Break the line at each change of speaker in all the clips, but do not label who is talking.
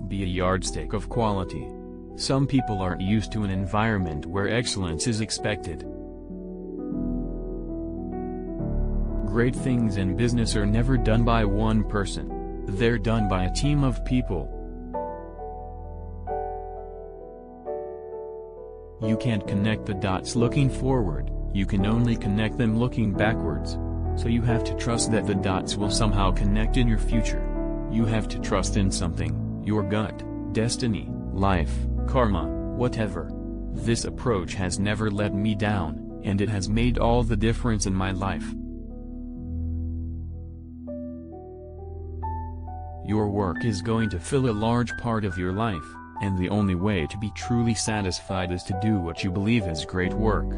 can't be a yardstick of quality. Some people aren't used to an environment where excellence is expected. Great things in business are never done by one person. They're done by a team of people. You can't connect the dots looking forward, you can only connect them looking backwards. So you have to trust that the dots will somehow connect in your future. You have to trust in something, your gut, destiny, life, karma, whatever. This approach has never let me down, and it has made all the difference in my life. Your work is going to fill a large part of your life, and the only way to be truly satisfied is to do what you believe is great work.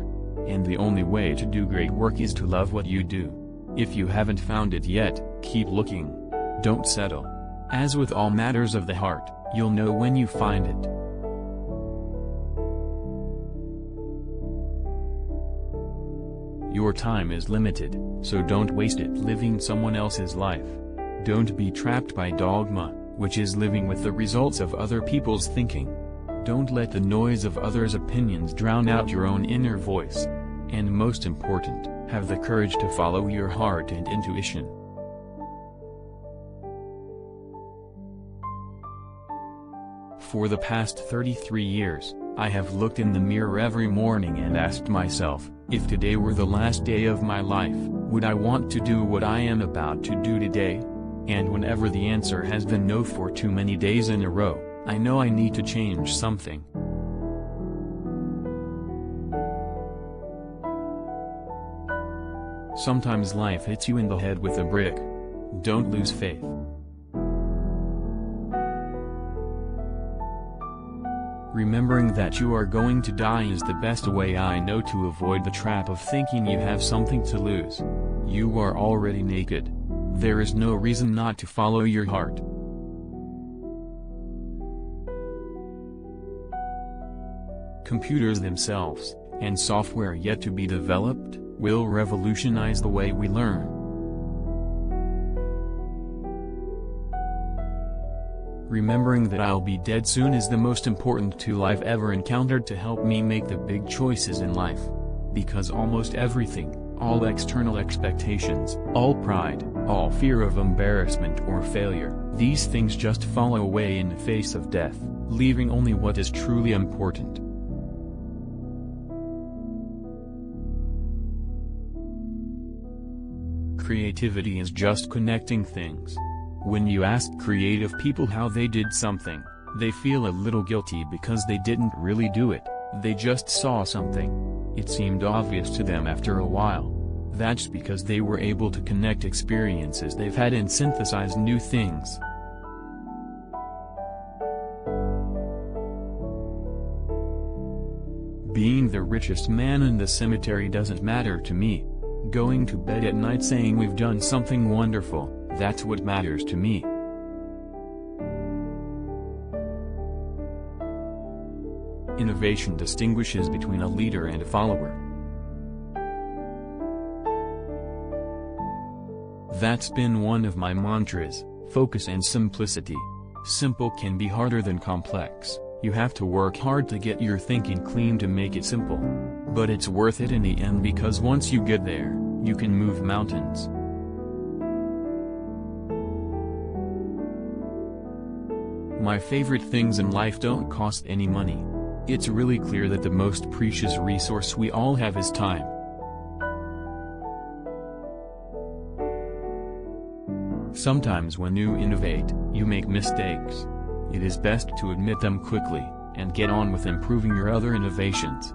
And the only way to do great work is to love what you do. If you haven't found it yet, keep looking. Don't settle. As with all matters of the heart, you'll know when you find it. Your time is limited, so don't waste it living someone else's life. Don't be trapped by dogma, which is living with the results of other people's thinking. Don't let the noise of others' opinions drown out your own inner voice. And most important, have the courage to follow your heart and intuition. For the past 33 years, I have looked in the mirror every morning and asked myself, if today were the last day of my life, would I want to do what I am about to do today? And whenever the answer has been no for too many days in a row, I know I need to change something. Sometimes life hits you in the head with a brick. Don't lose faith. Remembering that you are going to die is the best way I know to avoid the trap of thinking you have something to lose. You are already naked. There is no reason not to follow your heart. Computers themselves, and software yet to be developed, will revolutionize the way we learn. Remembering that I'll be dead soon is the most important tool I've ever encountered to help me make the big choices in life. Because almost everything, all external expectations, all pride, all fear of embarrassment or failure, these things just fall away in the face of death, leaving only what is truly important. Creativity is just connecting things. When you ask creative people how they did something, they feel a little guilty because they didn't really do it, they just saw something. It seemed obvious to them after a while. That's because they were able to connect experiences they've had and synthesize new things. Being the richest man in the cemetery doesn't matter to me. Going to bed at night saying we've done something wonderful, that's what matters to me. Innovation distinguishes between a leader and a follower. That's been one of my mantras, focus and simplicity. Simple can be harder than complex, you have to work hard to get your thinking clean to make it simple. But it's worth it in the end because once you get there, you can move mountains. My favorite things in life don't cost any money. It's really clear that the most precious resource we all have is time. Sometimes when you innovate, you make mistakes. It is best to admit them quickly, and get on with improving your other innovations.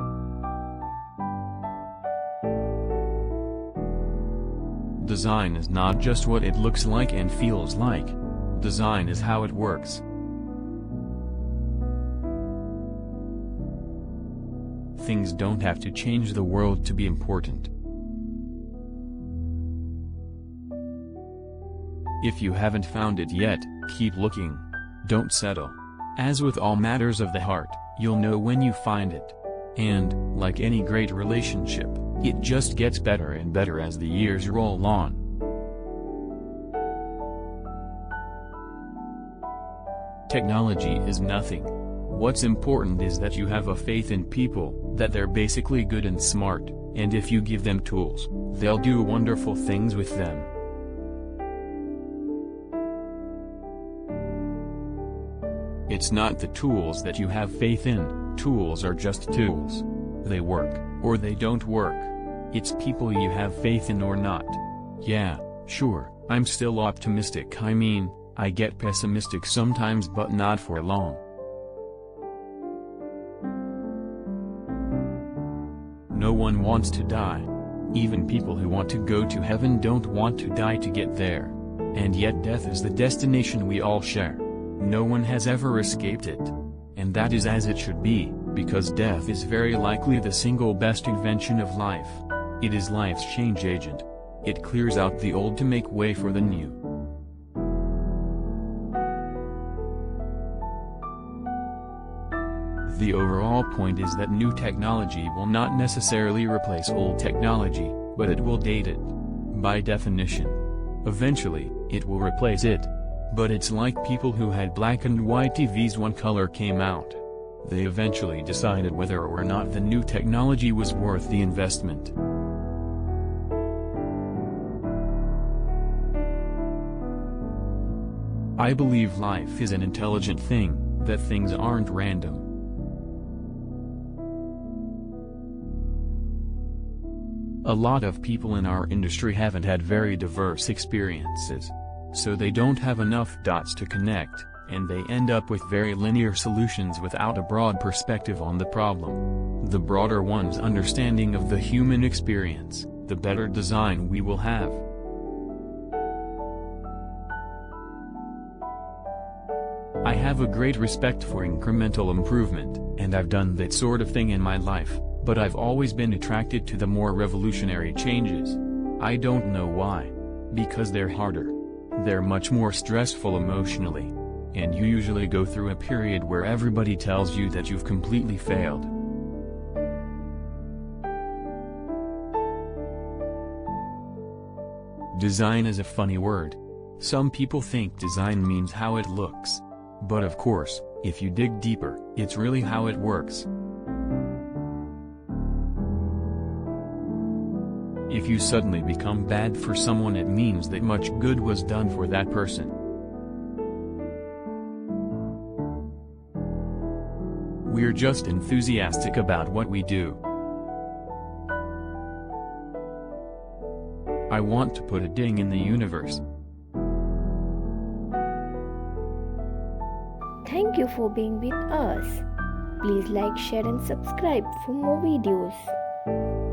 Design is not just what it looks like and feels like. Design is how it works. Things don't have to change the world to be important. If you haven't found it yet, keep looking. Don't settle. As with all matters of the heart, you'll know when you find it. And, like any great relationship, it just gets better and better as the years roll on. Technology is nothing. What's important is that you have a faith in people, that they're basically good and smart, and if you give them tools, they'll do wonderful things with them. It's not the tools that you have faith in, tools are just tools. They work, or they don't work. It's people you have faith in or not. Yeah, sure, I'm still optimistic. I get pessimistic sometimes, but not for long. No one wants to die. Even people who want to go to heaven don't want to die to get there. And yet death is the destination we all share. No one has ever escaped it. And that is as it should be, because death is very likely the single best invention of life. It is life's change agent. It clears out the old to make way for the new. The overall point is that new technology will not necessarily replace old technology, but it will date it. By definition. Eventually, it will replace it. But it's like people who had black and white TVs when color came out. They eventually decided whether or not the new technology was worth the investment. I believe life is an intelligent thing, that things aren't random. A lot of people in our industry haven't had very diverse experiences. So they don't have enough dots to connect, and they end up with very linear solutions without a broad perspective on the problem. The broader one's understanding of the human experience, the better design we will have. I have a great respect for incremental improvement, and I've done that sort of thing in my life, but I've always been attracted to the more revolutionary changes. I don't know why. Because they're harder. They're much more stressful emotionally. And you usually go through a period where everybody tells you that you've completely failed. Design is a funny word. Some people think design means how it looks. But of course, if you dig deeper, it's really how it works. If you suddenly become bad for someone, it means that much good was done for that person. We're just enthusiastic about what we do. I want to put a ding in the universe.
Thank you for being with us. Please like, share and subscribe for more videos.